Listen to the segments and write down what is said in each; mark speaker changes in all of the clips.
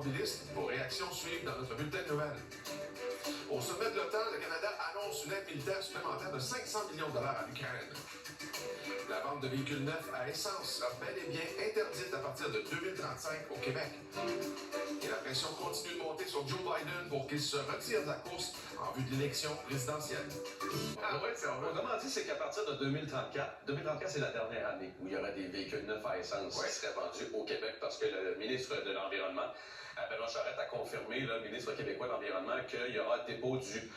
Speaker 1: automobilistes. Vos réactions suivent dans notre bulletin de nouvelles. Au sommet de l'OTAN, le Canada annonce une aide militaire supplémentaire de 500 millions de dollars à l'Ukraine. La vente de véhicules neufs à essence sera bel et bien interdite à partir de 2035 au Québec. Et la pression continue de monter sur Joe Biden pour qu'il se retire de la course en vue de l'élection présidentielle.
Speaker 2: Ah oui, autrement dit, c'est qu'à partir de 2034, c'est la dernière année où il y aura des véhicules neufs à essence qui seraient vendus au Québec parce que le ministre de l'Environnement, Benoît Charette, a confirmé, le ministre québécois de l'Environnement, qu'il y aura le dépôt du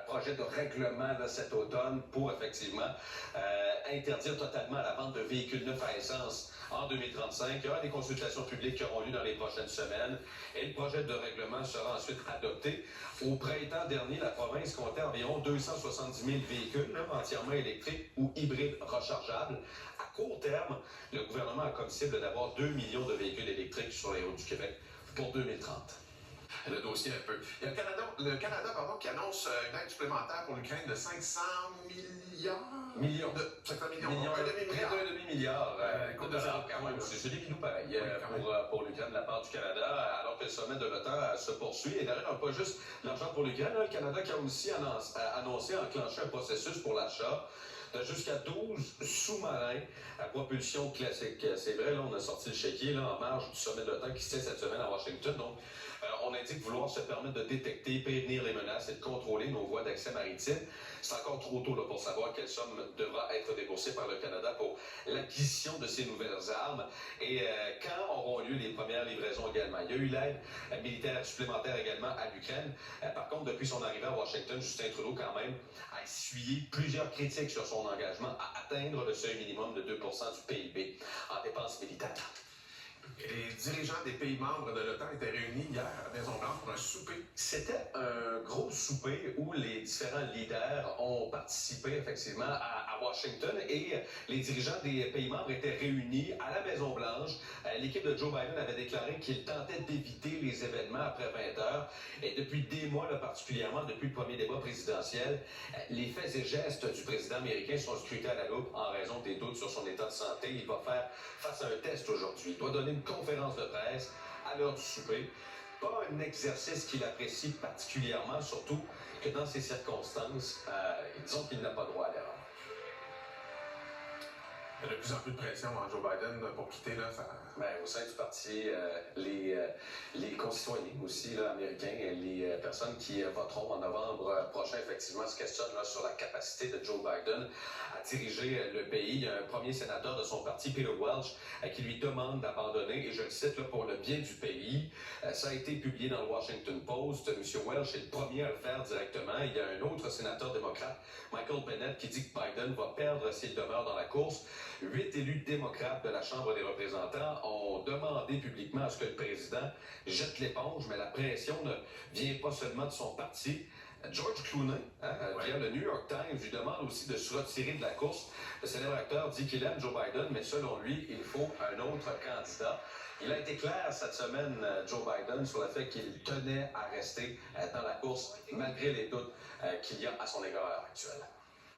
Speaker 2: projet de règlement là, cet automne pour effectivement interdire totalement la vente de véhicules neufs à essence en 2035. Il y aura des consultations publiques qui auront lieu dans les prochaines semaines et le projet de règlement sera ensuite adopté. Au printemps dernier, la province comptait environ 270 000 véhicules entièrement électriques ou hybrides rechargeables. À court terme, le gouvernement a comme cible d'avoir 2 millions de véhicules électriques sur les routes du Québec pour 2030.
Speaker 1: Le dossier un peu. Il y a le Canada qui annonce une aide supplémentaire pour l'Ukraine de 500 millions.
Speaker 2: Près d'un demi-milliard de dollars quand même. C'est des nous pareil pour l'Ukraine de la part du Canada, alors que le sommet de l'OTAN se poursuit. Et d'ailleurs, pas juste l'argent pour l'Ukraine, le Canada qui a aussi annoncé enclencher un processus pour l'achat de jusqu'à 12 sous-marins à propulsion classique. C'est vrai, là, on a sorti le chéquier là, en marge du sommet de l'OTAN qui se tient cette semaine à Washington. Donc, on indique vouloir se permettre de détecter, prévenir les menaces et de contrôler nos voies d'accès maritime. C'est encore trop tôt là, pour savoir quelle somme devra être déboursée par le Canada pour l'acquisition de ces nouvelles armes et quand auront lieu les premières livraisons également. Il y a eu l'aide militaire supplémentaire également à l'Ukraine. Par contre, depuis son arrivée à Washington, Justin Trudeau quand même a essuyé plusieurs critiques sur son engagement à atteindre le seuil minimum de 2% du PIB en dépenses militaires.
Speaker 1: Les dirigeants des pays membres de l'OTAN étaient réunis hier à la Maison-Blanche pour un souper.
Speaker 2: C'était un gros souper où les différents leaders ont participé effectivement à Washington et les dirigeants des pays membres étaient réunis à la Maison-Blanche. L'équipe de Joe Biden avait déclaré qu'il tentait d'éviter les événements après 20 heures. Et depuis des mois, là, particulièrement depuis le premier débat présidentiel, les faits et gestes du président américain sont scrutés à la loupe en raison des doutes sur son état de santé. Il va faire face à un test aujourd'hui. Il doit donner une conférence de presse à l'heure du souper. Pas un exercice qu'il apprécie particulièrement, surtout que dans ces circonstances, disons qu'il n'a pas droit à l'erreur.
Speaker 1: Il y a de plus en plus de pression en Joe Biden pour quitter là.
Speaker 2: Au sein du parti, les concitoyens aussi là, américains, les personnes qui voteront en novembre prochain, effectivement, se questionnent là, sur la capacité de Joe Biden à diriger le pays. Il y a un premier sénateur de son parti, Peter Welch, qui lui demande d'abandonner, et je le cite, là, pour le bien du pays. Ça a été publié dans le Washington Post. M. Welch est le premier à le faire directement. Il y a un autre sénateur démocrate, Michael Bennet, qui dit que Biden va perdre s'il demeure dans la course. 8 élus démocrates de la Chambre des représentants ont demandé publiquement à ce que le président jette l'éponge, mais la pression ne vient pas seulement de son parti. George Clooney, via le New York Times, lui demande aussi de se retirer de la course. Le célèbre acteur dit qu'il aime Joe Biden, mais selon lui, il faut un autre candidat. Il a été clair cette semaine, Joe Biden, sur le fait qu'il tenait à rester dans la course, malgré les doutes qu'il y a à son égard actuel.